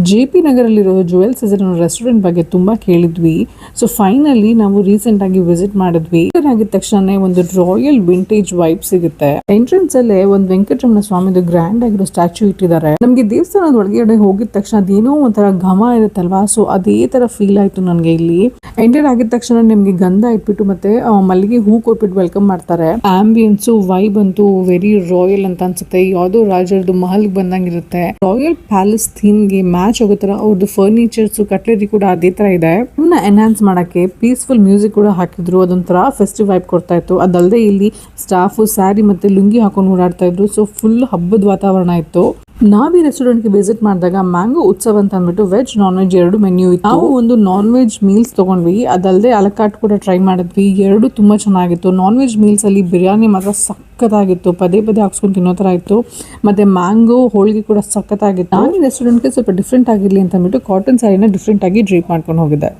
JP ನಗರಲ್ಲಿರೋ jewel season restaurant ಬಗ್ಗೆ ತುಂಬಾ ಕೇಳಿದ್ವಿ. ಸೊ ಫೈನಲಿ ನಾವು ರೀಸೆಂಟ್ ಆಗಿ ವಿಸಿಟ್ ಮಾಡಿದ್ವಿ. ಆಗಿದ ತಕ್ಷಣ ಒಂದು ರಾಯಲ್ ವಿಂಟೇಜ್ ವೈಬ್ ಸಿಗುತ್ತೆ. ಎಂಟ್ರೆನ್ಸ್ ಅಲ್ಲೇ ಒಂದು ವೆಂಕಟರಮಣ ಸ್ವಾಮಿದು ಗ್ರ್ಯಾಂಡ್ ಆಗಿರೋ ಸ್ಟ್ಯಾಚ್ಯೂ ಇಟ್ಟಿದ್ದಾರೆ. ನಮ್ಗೆ ದೇವಸ್ಥಾನದ ಒಳಗಡೆ ಹೋಗಿದ ತಕ್ಷಣ ಅದೇನೋ ಒಂಥರ ಘಮ ಇರುತ್ತಲ್ವಾ, ಸೊ ಅದೇ ತರ ಫೀಲ್ ಆಯ್ತು ನನ್ಗೆ. ಇಲ್ಲಿ ಎಂಟರ್ ಆಗಿದ ತಕ್ಷಣ ನಿಮ್ಗೆ ಗಂಧ ಇಟ್ಬಿಟ್ಟು ಮತ್ತೆ ಮಲ್ಲಿಗೆ ಹೂ ಕೊಟ್ಬಿಟ್ಟು ವೆಲ್ಕಮ್ ಮಾಡ್ತಾರೆ. ಆಂಬಿಯನ್ಸ್ ವೈಬ್ ಅಂತೂ ವೆರಿ ರಾಯಲ್ ಅಂತ ಅನ್ಸುತ್ತೆ. ಯಾವ್ದೋ ರಾಜರದ್ದು ಮಹಲ್ ಬಂದಂಗಿರುತ್ತೆ. ರಾಯಲ್ ಪ್ಯಾಲೇಸ್ ಥೀಮ್ ಗೆ ಮ್ಯಾಚ್ ಆಗೋ ತರ ಅವ್ರದ್ದು ಫರ್ನಿಚರ್ಸ್ ಕಟ್ಲರಿ ಕೂಡ ಅದೇ ತರ ಇದೆ. ಇವನ್ನ ಎನ್ಹಾನ್ಸ್ ಮಾಡಕ್ಕೆ ಪೀಸ್ಫುಲ್ ಮ್ಯೂಸಿಕ್ ಕೂಡ ಹಾಕಿದ್ರು. ಅದೊಂಥರ ಫೆಸ್ಟಿವ್ ವೈಬ್ ಕೊಡ್ತಾ ಇತ್ತು. ಅದಲ್ಲದೆ ಇಲ್ಲಿ ಸ್ಟಾಫ್ ಸ್ಯಾರಿ ಮತ್ತೆ ಲುಂಗಿ ಹಾಕೊಂಡು ಓಡಾಡ್ತಾ ಇದ್ರು. ಸೊ ಫುಲ್ ಹಬ್ಬದ ವಾತಾವರಣ ಇತ್ತು. ನಾವ್ ಈ ರೆಸ್ಟೋರೆಂಟ್ ಗೆ ವಿಸಿಟ್ ಮಾಡಿದಾಗ ಮ್ಯಾಂಗೋ ಉತ್ಸವ ಅಂತ ಅಂದ್ಬಿಟ್ಟು ವೆಜ್ ನಾನ್ ವೆಜ್ ಎರಡು ಮೆನ್ಯೂ ಇತ್ತು. ನಾವು ಒಂದು ನಾನ್ ವೆಜ್ ಮೀಲ್ಸ್ ತಗೊಂಡ್ವಿ. ಅದಲ್ಲದೆ ಅಲಕಾಟ್ ಕೂಡ ಟ್ರೈ ಮಾಡಿದ್ವಿ. ಎರಡು ತುಂಬಾ ಚೆನ್ನಾಗಿತ್ತು. ನಾನ್ ವೆಜ್ ಮೀಲ್ಸ್ ಅಲ್ಲಿ ಬಿರಿಯಾನಿ ಮಾತ್ರ ಸಖತ್ತಾಗಿತ್ತು. ಪದೇ ಪದೇ ಹಾಕ್ಸ್ಕೊಂಡು ತಿನ್ನೋ ತರ ಇತ್ತು. ಮತ್ತೆ ಮ್ಯಾಂಗೋ ಹೋಳಿಗೆ ಕೂಡ ಸಖತ್ತಾಗಿತ್ತು. ನಾನು ಈ ರೆಸ್ಟೋರೆಂಟ್ಗೆ ಸ್ವಲ್ಪ ಡಿಫ್ರೆಂಟ್ ಆಗಿರ್ಲಿ ಅಂತ ಅಂದ್ಬಿಟ್ಟು ಕಾಟನ್ ಸ್ಯಾರಿನ ಡಿಫ್ರೆಂಟ್ ಆಗಿ ಡ್ರೇಪ್ ಮಾಡ್ಕೊಂಡು ಹೋಗಿದ್ದೆ.